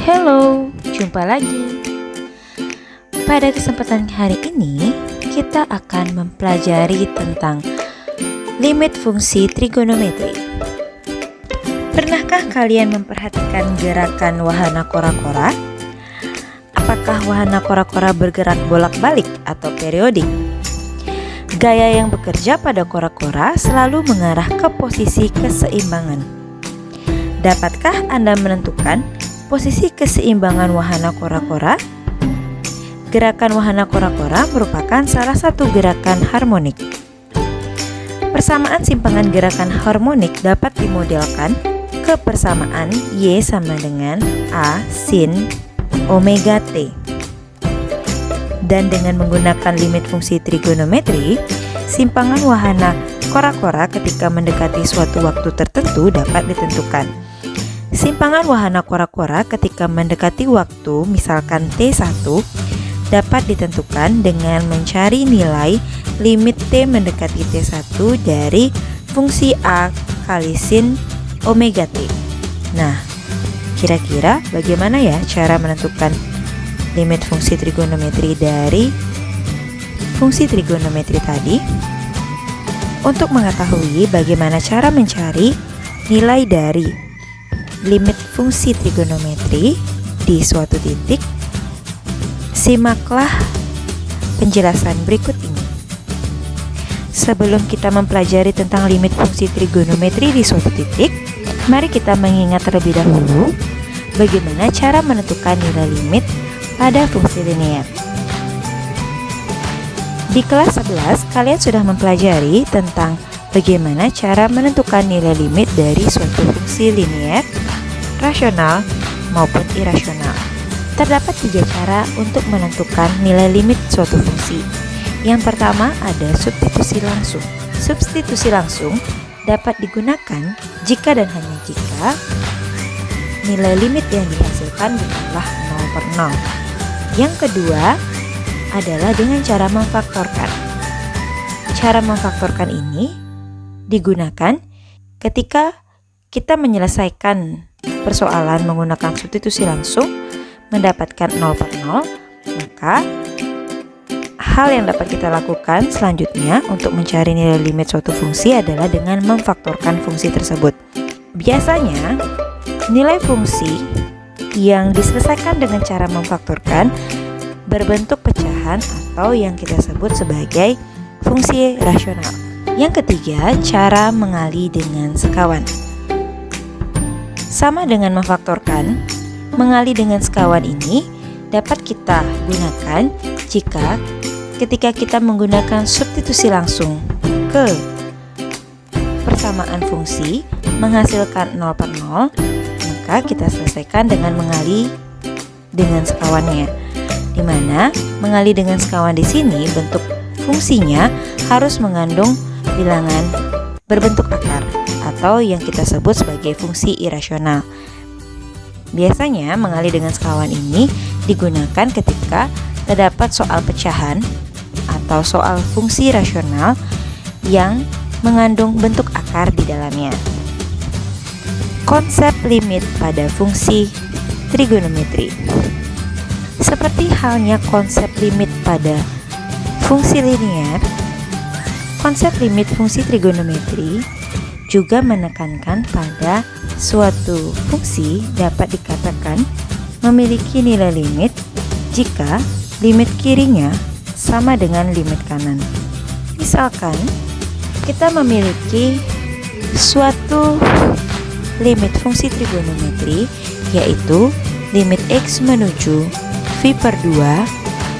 Halo, jumpa lagi. Pada kesempatan hari ini, kita akan mempelajari tentang limit fungsi trigonometri. Pernahkah kalian memperhatikan gerakan wahana kora-kora? Apakah wahana kora-kora bergerak bolak-balik atau periodik? Gaya yang bekerja pada kora-kora selalu mengarah ke posisi keseimbangan. Dapatkah Anda menentukan posisi keseimbangan wahana kora-kora? Gerakan wahana kora-kora merupakan salah satu gerakan harmonik. Persamaan simpangan gerakan harmonik dapat dimodelkan ke persamaan Y sama dengan A sin omega T. Dan dengan menggunakan limit fungsi trigonometri, simpangan wahana kora-kora ketika mendekati suatu waktu tertentu dapat ditentukan. Simpangan wahana kora-kora ketika mendekati waktu, misalkan T1, dapat ditentukan dengan mencari nilai limit T mendekati T1 dari fungsi A kali sin omega T. Nah, kira-kira bagaimana ya cara menentukan limit fungsi trigonometri dari fungsi trigonometri tadi? Untuk mengetahui bagaimana cara mencari nilai dari limit fungsi trigonometri di suatu titik, simaklah penjelasan berikut ini. Sebelum kita mempelajari tentang limit fungsi trigonometri di suatu titik, mari kita mengingat terlebih dahulu bagaimana cara menentukan nilai limit pada fungsi linear. Di kelas 11, kalian sudah mempelajari tentang bagaimana cara menentukan nilai limit dari suatu fungsi linear, rasional, maupun irasional. Terdapat 3 cara untuk menentukan nilai limit suatu fungsi. Yang pertama ada substitusi langsung. Substitusi langsung dapat digunakan jika dan hanya jika nilai limit yang dihasilkan bukanlah 0/0. Yang kedua adalah dengan cara memfaktorkan. Cara memfaktorkan ini digunakan ketika kita menyelesaikan persoalan menggunakan substitusi langsung mendapatkan 0/0, maka hal yang dapat kita lakukan selanjutnya untuk mencari nilai limit suatu fungsi adalah dengan memfaktorkan fungsi tersebut. Biasanya nilai fungsi yang diselesaikan dengan cara memfaktorkan berbentuk pecahan atau yang kita sebut sebagai fungsi rasional. Yang ketiga, cara mengali dengan sekawan. Sama dengan memfaktorkan, mengali dengan sekawan ini dapat kita gunakan jika ketika kita menggunakan substitusi langsung ke persamaan fungsi menghasilkan 0/0, maka kita selesaikan dengan mengali dengan sekawannya. Di mana mengali dengan sekawan di sini bentuk fungsinya harus mengandung bilangan berbentuk akar atau yang kita sebut sebagai fungsi irasional. Biasanya mengali dengan sekawan ini digunakan ketika terdapat soal pecahan atau soal fungsi rasional yang mengandung bentuk akar di dalamnya. Konsep limit pada fungsi trigonometri. Seperti halnya konsep limit pada fungsi linear, konsep limit fungsi trigonometri juga menekankan pada suatu fungsi dapat dikatakan memiliki nilai limit jika limit kirinya sama dengan limit kanan. Misalkan kita memiliki suatu limit fungsi trigonometri yaitu limit x menuju v/2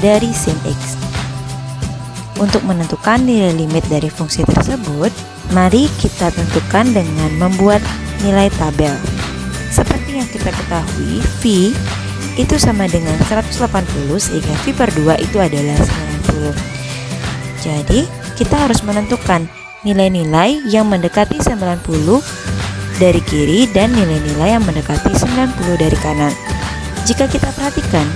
dari sin x. Untuk menentukan nilai limit dari fungsi tersebut, mari kita tentukan dengan membuat nilai tabel. Seperti yang kita ketahui, V itu sama dengan 180 sehingga V/2 itu adalah 90. Jadi, kita harus menentukan nilai-nilai yang mendekati 90 dari kiri dan nilai-nilai yang mendekati 90 dari kanan. Jika kita perhatikan,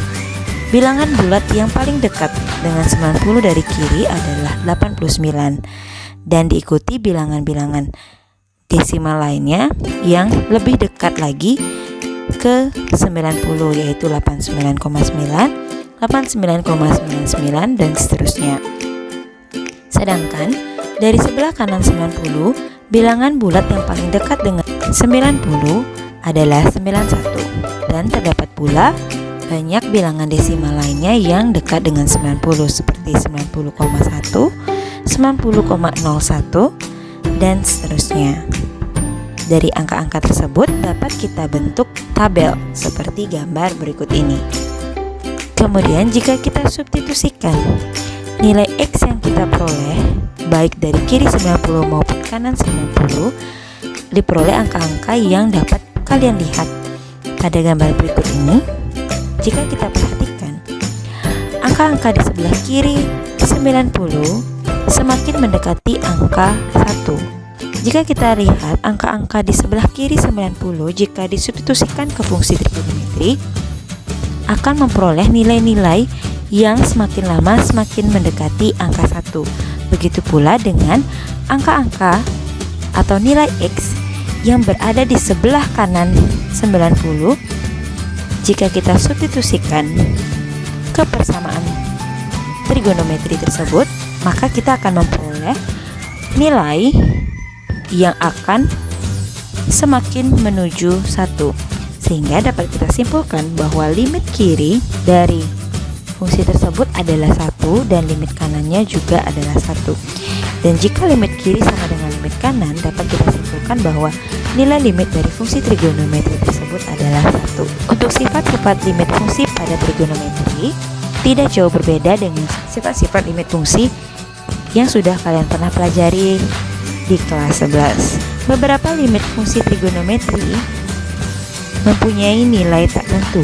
bilangan bulat yang paling dekat dengan 90 dari kiri adalah 89 dan diikuti bilangan-bilangan desimal lainnya yang lebih dekat lagi ke 90, yaitu 89,9, 89,99 dan seterusnya. Sedangkan dari sebelah kanan 90, bilangan bulat yang paling dekat dengan 90 adalah 91, dan terdapat pula banyak bilangan desimal lainnya yang dekat dengan 90 seperti 90,1, 90,01 dan seterusnya. Dari angka-angka tersebut dapat kita bentuk tabel seperti gambar berikut ini. Kemudian jika kita substitusikan nilai X yang kita peroleh baik dari kiri 90 maupun kanan 90, diperoleh angka-angka yang dapat kalian lihat pada gambar berikut ini. Jika kita perhatikan, angka-angka di sebelah kiri 90 semakin mendekati angka 1. Jika kita lihat angka-angka di sebelah kiri 90 jika disubstitusikan ke fungsi trigonometri akan memperoleh nilai-nilai yang semakin lama semakin mendekati angka 1. Begitu pula dengan angka-angka atau nilai X yang berada di sebelah kanan 90. Jika kita substitusikan ke persamaan trigonometri tersebut, maka kita akan memperoleh nilai yang akan semakin menuju 1. Sehingga dapat kita simpulkan bahwa limit kiri dari fungsi tersebut adalah 1 dan limit kanannya juga adalah 1. Dan jika limit kiri sama dengan limit kanan, dapat kita simpulkan bahwa nilai limit dari fungsi trigonometri tersebut adalah 1. Untuk sifat-sifat limit fungsi pada trigonometri tidak jauh berbeda dengan sifat-sifat limit fungsi yang sudah kalian pernah pelajari di kelas 11. Beberapa limit fungsi trigonometri mempunyai nilai tak tentu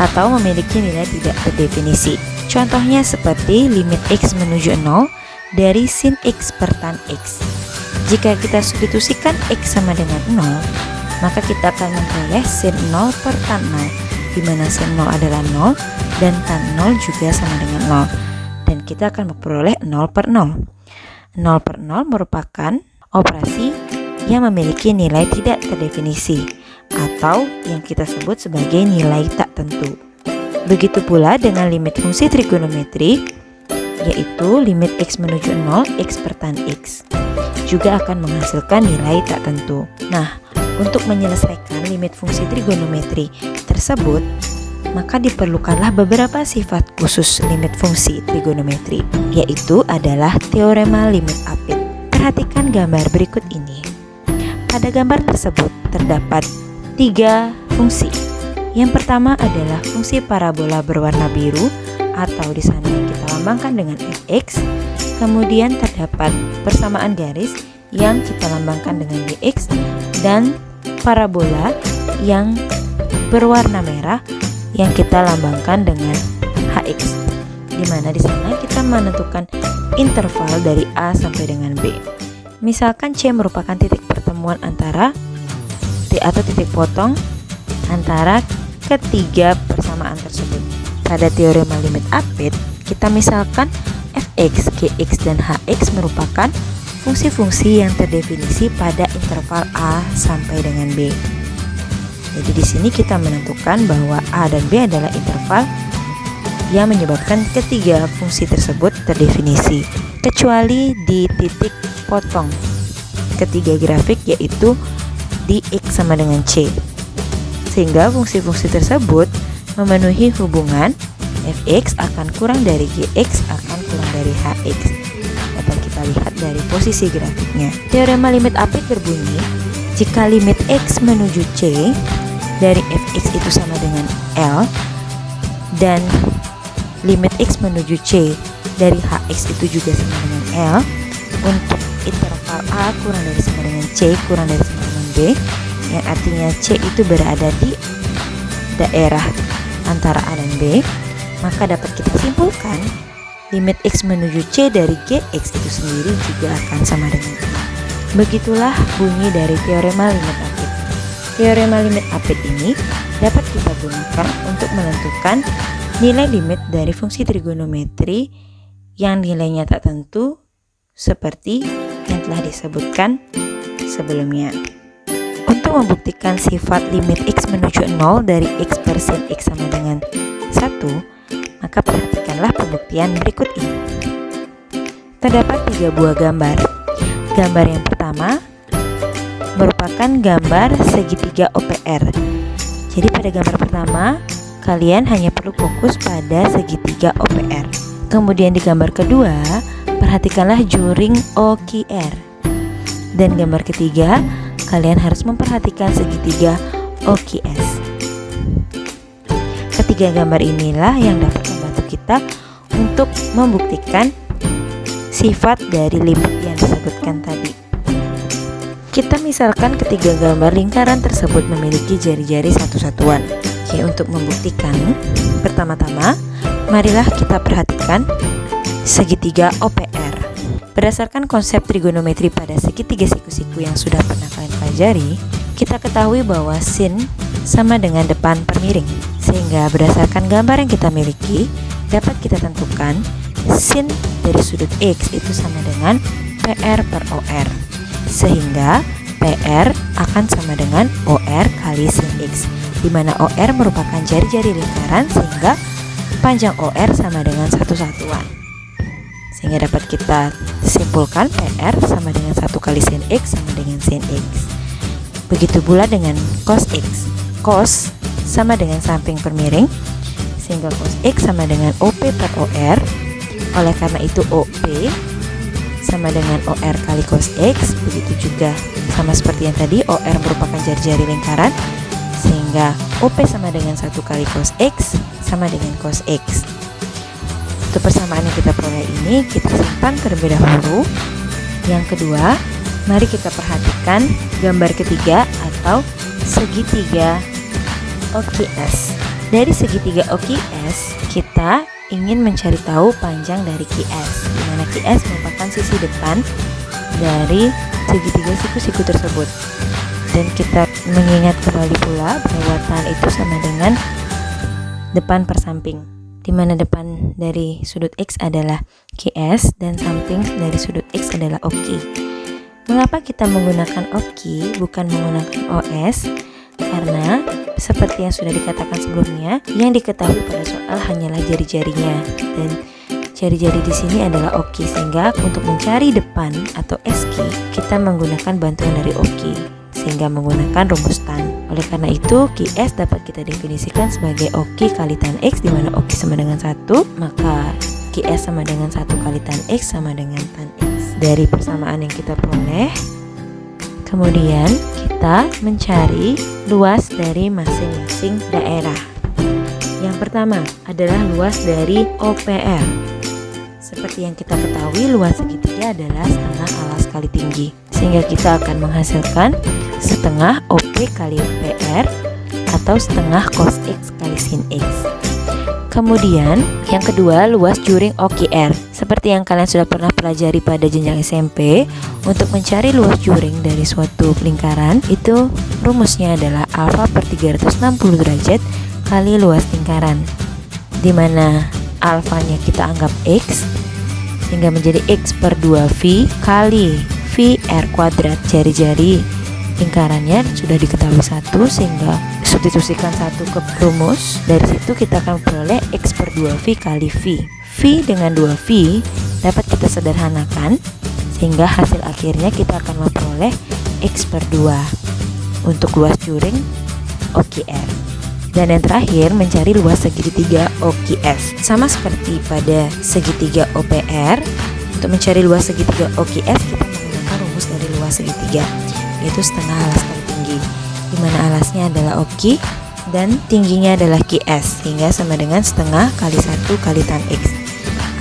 atau memiliki nilai tidak terdefinisi. Contohnya seperti limit X menuju 0 dari sin X per tan X. Jika kita substitusikan X sama dengan 0, maka kita akan memperoleh sin 0 per tan 0, di mana sin 0 adalah 0 dan tan 0 juga sama dengan 0. Dan kita akan memperoleh 0 per 0. 0 per 0 merupakan operasi yang memiliki nilai tidak terdefinisi atau yang kita sebut sebagai nilai tak tentu. Begitu pula dengan limit fungsi trigonometri, yaitu limit X menuju 0 X per tan X, juga akan menghasilkan nilai tak tentu. Nah, untuk menyelesaikan limit fungsi trigonometri tersebut, maka diperlukanlah beberapa sifat khusus limit fungsi trigonometri, yaitu adalah teorema limit Apit. Perhatikan gambar berikut ini. Pada gambar tersebut terdapat 3 fungsi. Yang pertama adalah fungsi parabola berwarna biru atau di sana yang kita lambangkan dengan fx. Kemudian terdapat persamaan garis yang kita lambangkan dengan dx dan parabola yang berwarna merah yang kita lambangkan dengan hx. Di mana di sana kita menentukan interval dari A sampai dengan B. Misalkan C merupakan titik pertemuan antara atau titik potong antara ketiga persamaan tersebut. Pada teorema limit Apit, kita misalkan fx, gx, dan hx merupakan fungsi-fungsi yang terdefinisi pada interval A sampai dengan B. Jadi di sini kita menentukan bahwa A dan B adalah interval yang menyebabkan ketiga fungsi tersebut terdefinisi, kecuali di titik potong ketiga grafik, yaitu di X sama dengan C, sehingga fungsi-fungsi tersebut memenuhi hubungan fx akan kurang dari gx akan kurang dari hx. Dapat kita lihat dari posisi grafiknya. Teorema limit Apit berbunyi, jika limit X menuju C dari fx itu sama dengan L dan limit X menuju C dari hx itu juga sama dengan L, untuk interval A kurang dari sama dengan C kurang dari sama dengan B, yang artinya C itu berada di daerah antara A dan B, maka dapat kita simpulkan limit X menuju C dari Gx itu sendiri juga akan sama dengan A. Begitulah bunyi dari teorema limit Apit. Teorema limit Apit ini dapat kita gunakan untuk menentukan nilai limit dari fungsi trigonometri yang nilainya tak tentu seperti yang telah disebutkan sebelumnya. Untuk Untuk membuktikan sifat limit x menuju 0 dari x per sin x sama dengan 1, maka perhatikanlah pembuktian berikut ini. Terdapat 3 buah gambar. Gambar yang pertama merupakan gambar segitiga OPR. Jadi pada gambar pertama, kalian hanya perlu fokus pada segitiga OPR. Kemudian di gambar kedua, perhatikanlah juring OQR. Dan gambar ketiga, kalian harus memperhatikan segitiga OQS. Ketiga gambar inilah yang dapat membantu kita untuk membuktikan sifat dari limit yang disebutkan tadi. Kita misalkan ketiga gambar lingkaran tersebut memiliki jari-jari satu satuan. Oke, untuk membuktikan, pertama-tama marilah kita perhatikan segitiga OPR. Berdasarkan konsep trigonometri pada segitiga siku-siku yang sudah pernah kalian pelajari, kita ketahui bahwa sin sama dengan depan per miring. Sehingga berdasarkan gambar yang kita miliki, dapat kita tentukan sin dari sudut X itu sama dengan PR per OR. Sehingga PR akan sama dengan OR kali sin X, di mana OR merupakan jari-jari lingkaran sehingga panjang OR sama dengan satu satuan. Sehingga dapat kita simpulkan PR sama dengan 1 kali sin X sama dengan sin X. Begitu pula dengan cos X. Cos sama dengan samping per miring, sehingga cos X sama dengan OP per OR. Oleh karena itu OP sama dengan OR kali cos X. Begitu juga sama seperti yang tadi, OR merupakan jari-jari lingkaran, sehingga OP sama dengan 1 kali cos X sama dengan cos X. Untuk persamaan yang kita peroleh ini kita simpan terlebih dahulu. Yang kedua, mari kita perhatikan gambar ketiga atau segitiga OQS. Dari segitiga OQS, kita ingin mencari tahu panjang dari QS, di mana QS merupakan sisi depan dari segitiga siku-siku tersebut. Dan kita mengingat kembali pula bahwa tan itu sama dengan depan per samping, di mana depan dari sudut X adalah QS dan samping dari sudut X adalah OQ. Mengapa kita menggunakan OQ bukan menggunakan OS? Karena seperti yang sudah dikatakan sebelumnya, yang diketahui pada soal hanyalah jari-jarinya, dan jari-jari di sini adalah OQ, sehingga untuk mencari depan atau SQ kita menggunakan bantuan dari OQ, sehingga menggunakan rumus tan. Oleh karena itu, QS dapat kita definisikan sebagai OQ kali tan X, di mana OQ sama dengan 1, maka QS sama dengan 1 kali tan X sama dengan tan X. Dari persamaan yang kita peroleh, kemudian kita mencari luas dari masing-masing daerah. Yang pertama adalah luas dari OPR. Seperti yang kita ketahui, luas segitiga adalah setengah alas kali tinggi, sehingga kita akan menghasilkan setengah OP kali PR atau setengah cos X kali sin X. Kemudian yang kedua, luas juring OQR. Seperti yang kalian sudah pernah pelajari pada jenjang SMP, untuk mencari luas juring dari suatu lingkaran, itu rumusnya adalah alfa per 360 derajat kali luas lingkaran, di mana alfanya kita anggap X, sehingga menjadi X per 2V kali V R kuadrat. Jari-jari lingkarannya sudah diketahui 1, sehingga substitusikan 1 ke rumus. Dari situ kita akan memperoleh X per 2V kali V. V dengan 2V dapat kita sederhanakan, sehingga hasil akhirnya kita akan memperoleh X per 2 untuk luas juring OQR. Dan yang terakhir, mencari luas segitiga OQS. Sama seperti pada segitiga OPR, untuk mencari luas segitiga OQS kita menggunakan rumus dari luas segitiga, yaitu setengah alas kali tinggi, di mana alasnya adalah OQ dan tingginya adalah QS, sehingga sama dengan setengah kali 1 kali tan X,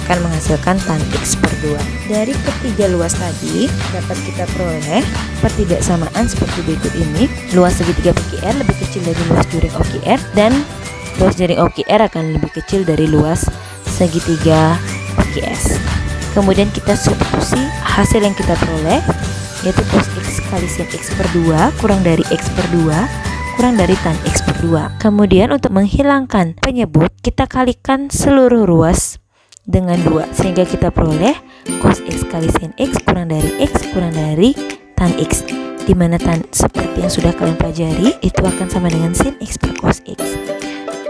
akan menghasilkan tan X per 2. Dari ketiga luas tadi dapat kita peroleh pertidaksamaan seperti berikut ini. Luas segitiga OQR lebih kecil dari luas juring OQR, dan luas juring OQR akan lebih kecil dari luas segitiga OQS. Kemudian kita substitusi hasil yang kita peroleh, yaitu cos X kali sin X per 2 kurang dari X per 2 kurang dari tan X per 2. Kemudian untuk menghilangkan penyebut, kita kalikan seluruh ruas dengan 2, sehingga kita peroleh cos X kali sin X kurang dari X kurang dari tan X. dimana seperti yang sudah kalian pelajari, itu akan sama dengan sin X per cos X.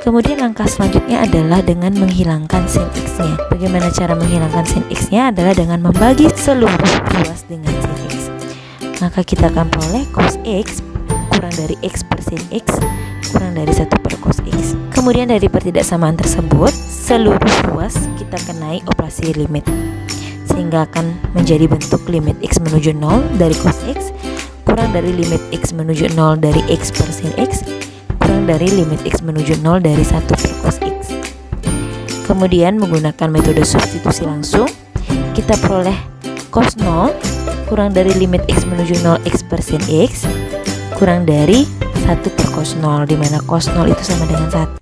Kemudian langkah selanjutnya adalah dengan menghilangkan sin X-nya. Bagaimana cara menghilangkan sin X-nya adalah dengan membagi seluruh ruas dengan sin X. Maka kita akan peroleh cos X kurang dari X per sin X kurang dari 1 per cos X. Kemudian dari pertidaksamaan tersebut, seluruh ruas kita kenai operasi limit, sehingga akan menjadi bentuk limit X menuju 0 dari cos X kurang dari limit X menuju 0 dari X per sin X kurang dari limit X menuju 0 dari 1 per cos X. Kemudian menggunakan metode substitusi langsung, kita peroleh cos 0 kurang dari limit X menuju 0 X per sin X kurang dari 1 per cos 0, dimana cos 0 itu sama dengan 1,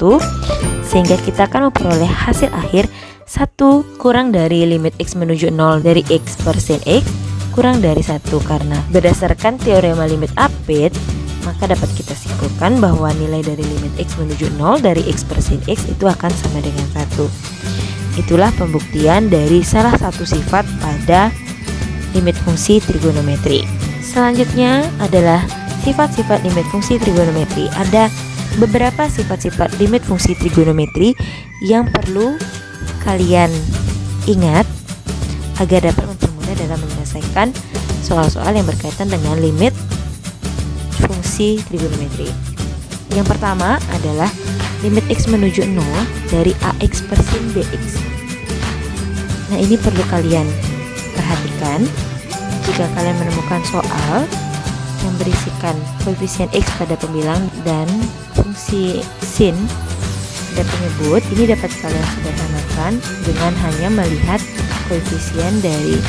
sehingga kita akan memperoleh hasil akhir 1 kurang dari limit X menuju 0 dari X per sin X kurang dari 1. Karena berdasarkan teorema limit Apit, maka dapat kita simpulkan bahwa nilai dari limit X menuju 0 dari X per sin X itu akan sama dengan 1. Itulah pembuktian dari salah satu sifat pada limit fungsi trigonometri. Selanjutnya adalah sifat-sifat limit fungsi trigonometri. Ada beberapa sifat-sifat limit fungsi trigonometri yang perlu kalian ingat agar dapat mempermudah dalam menyelesaikan soal-soal yang berkaitan dengan limit fungsi trigonometri. Yang pertama adalah limit X menuju 0 dari AX per sin BX. Nah, ini perlu kalian perhatikan jika kalian menemukan soal yang berisikan koefisien X pada pembilang dan fungsi sin pada penyebut. Ini dapat kalian sederhanakan dengan hanya melihat koefisien dari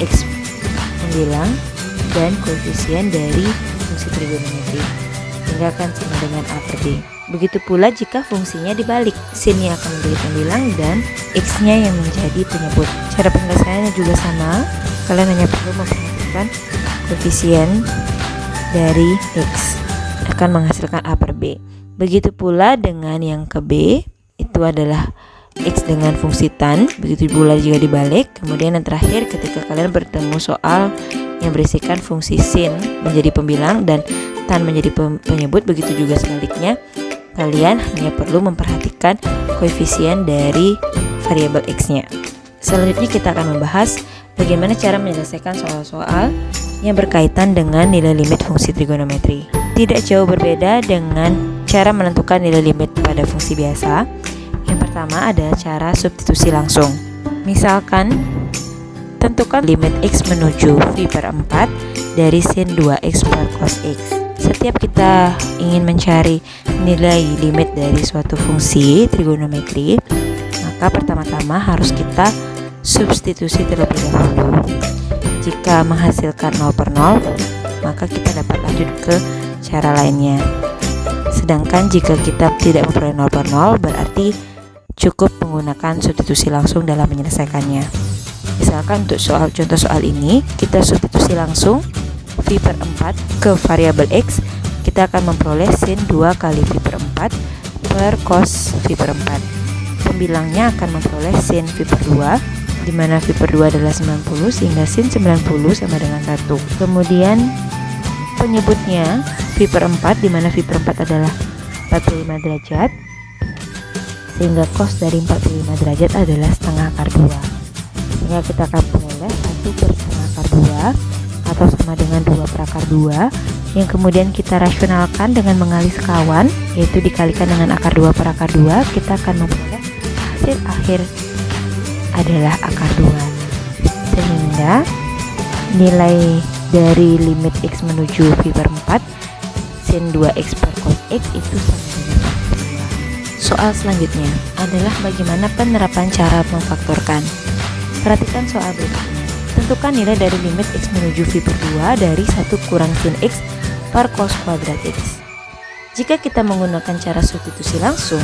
X pembilang dan koefisien dari fungsi trigonometri, sehingga akan sama dengan A per B. Begitu pula jika fungsinya dibalik, sinnya akan menjadi pembilang dan X-nya yang menjadi penyebut. Cara penyelesaiannya juga sama, kalian hanya perlu memperhatikan koefisien dari X akan menghasilkan A per B. Begitu pula dengan yang ke B, itu adalah X dengan fungsi tan. Begitu pula jika dibalik. Kemudian yang terakhir, ketika kalian bertemu soal yang berisikan fungsi sin menjadi pembilang dan tan menjadi penyebut, begitu juga sebaliknya, kalian hanya perlu memperhatikan koefisien dari variabel X-nya. Selanjutnya kita akan membahas bagaimana cara menyelesaikan soal-soal yang berkaitan dengan nilai limit fungsi trigonometri. Tidak jauh berbeda dengan cara menentukan nilai limit pada fungsi biasa. Yang pertama adalah cara substitusi langsung. Misalkan, tentukan limit X menuju V per 4 dari sin 2X per cos X. Setiap kita ingin mencari nilai limit dari suatu fungsi trigonometri, maka pertama-tama harus kita substitusi terlebih dahulu. Jika menghasilkan 0 per 0, maka kita dapat lanjut ke cara lainnya. Sedangkan jika kita tidak memperoleh 0 per 0, berarti cukup menggunakan substitusi langsung dalam menyelesaikannya. Misalkan untuk contoh soal ini, kita substitusi langsung V per 4 ke variabel X, kita akan memperoleh sin 2 kali V per 4 per cos V per 4. Pembilangnya akan memperoleh sin V per 2, di mana V per 2 adalah 90, sehingga sin 90 sama dengan 1. Kemudian penyebutnya V per 4, di mana V per 4 adalah 45 derajat, sehingga cos dari 45 derajat adalah setengah akar 2. Sehingga kita akan peroleh 1 per setengah akar 2 atau sama dengan 2 per akar 2, yang kemudian kita rasionalkan dengan mengalih sekawan, yaitu dikalikan dengan akar 2 per akar 2, kita akan memperoleh hasil akhir adalah akar 2. Sehingga nilai dari limit X menuju V per 4 sin 2X per cos X itu sama dengan akar 2. Soal selanjutnya adalah bagaimana penerapan cara memfaktorkan. Perhatikan soal berikutnya. Tentukan nilai dari limit X menuju V per 2 dari 1 kurang sin X per cos kuadrat X. Jika kita menggunakan cara substitusi langsung,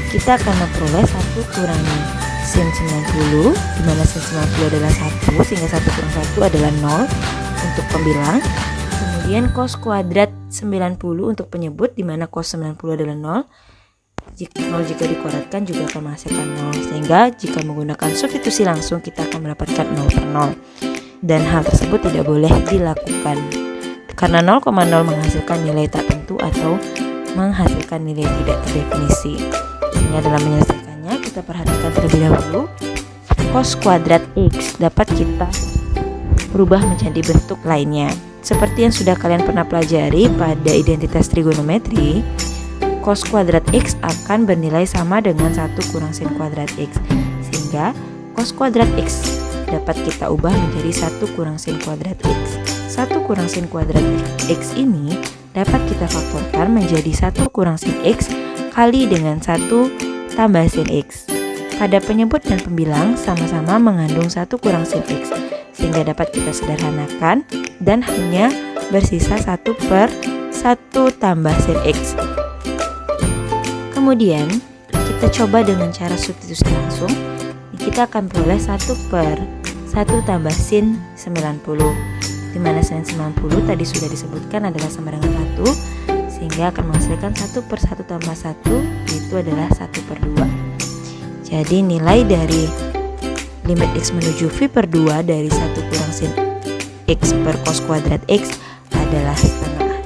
kita akan memperoleh 1 kurangi sin 90, di mana sin 90 adalah 1, sehingga 1 kurang 1 adalah 0 untuk pembilang. Kemudian cos kuadrat 90 untuk penyebut, di mana cos 90 adalah 0. Jika dikuadratkan juga akan menghasilkan 0, sehingga jika menggunakan substitusi langsung kita akan mendapatkan 0 per 0. Dan hal tersebut tidak boleh dilakukan. karena 0,0 menghasilkan nilai tak tentu atau menghasilkan nilai tidak terdefinisi. Sehingga dalam menyelesaikannya kita perhatikan terlebih dahulu cos kuadrat X dapat kita berubah menjadi bentuk lainnya. Seperti yang sudah kalian pernah pelajari pada identitas trigonometri, cos kuadrat X akan bernilai sama dengan 1 kurang sin kuadrat X. Sehingga cos kuadrat X dapat kita ubah menjadi 1 kurang sin kuadrat X. 1 kurang sin kuadrat X ini dapat kita faktorkan menjadi 1 kurang sin X kali dengan 1 tambah sin X. Pada penyebut dan pembilang sama-sama mengandung 1 kurang sin X, sehingga dapat kita sederhanakan dan hanya bersisa 1 per 1 tambah sin X. Kemudian kita coba dengan cara substitusi langsung. Kita akan peroleh 1 per 1 tambah sin 90, dimana sin 90 tadi sudah disebutkan adalah sama dengan 1, sehingga akan menghasilkan 1 per 1 tambah 1 itu adalah 1 per 2. Jadi nilai dari limit X menuju V per 2 dari 1 kurang sin X per cos kuadrat X adalah setengah.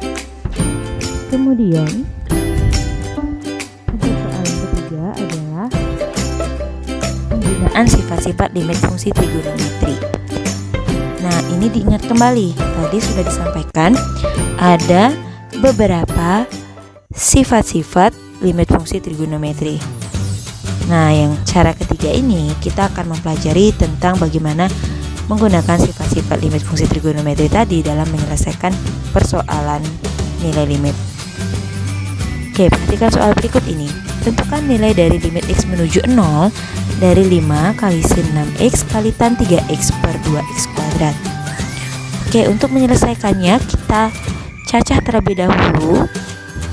Kemudian soalan ketiga adalah penggunaan sifat-sifat limit fungsi trigonometri. Nah, ini diingat kembali, tadi sudah disampaikan ada beberapa sifat-sifat limit fungsi trigonometri. Nah, yang cara ketiga ini kita akan mempelajari tentang bagaimana menggunakan sifat-sifat limit fungsi trigonometri tadi dalam menyelesaikan persoalan nilai limit. Oke, perhatikan soal berikut ini. Tentukan nilai dari limit X menuju 0 dari 5 kali sin 6X kali tan 3X per 2X kuadrat. Oke, untuk menyelesaikannya kita cacah terlebih dahulu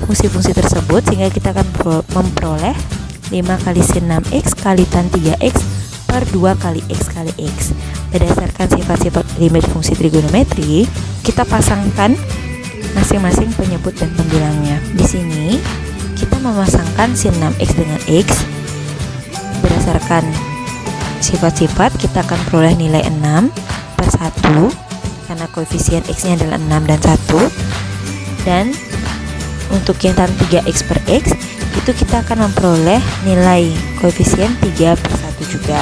fungsi-fungsi tersebut, sehingga kita akan memperoleh 5 kali sin 6X kali tan 3X per 2 kali X kali X. Berdasarkan sifat-sifat limit fungsi trigonometri, kita pasangkan masing-masing penyebut dan pembilangnya. Di sini kita memasangkan sin 6X dengan X. Berdasarkan sifat-sifat kita akan peroleh nilai 6 per 1 karena koefisien X-nya adalah 6 dan 1. Dan untuk yang tan 3X per X itu kita akan memperoleh nilai koefisien 3 per 1 juga.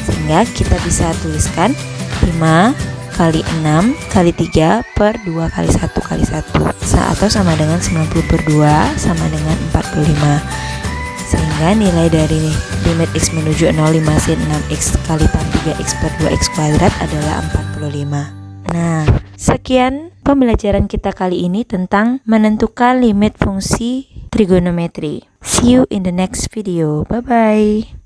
Sehingga kita bisa tuliskan 5 kali 6 kali 3 per 2 kali 1 kali 1 atau sama dengan 90 per 2 sama dengan 45. Sehingga nilai dari limit X menuju 0 5 sin 6X kali tan 3X per 2X kuadrat adalah 45. Nah, sekian pembelajaran kita kali ini tentang menentukan limit fungsi trigonometri. See you in the next video. Bye-bye.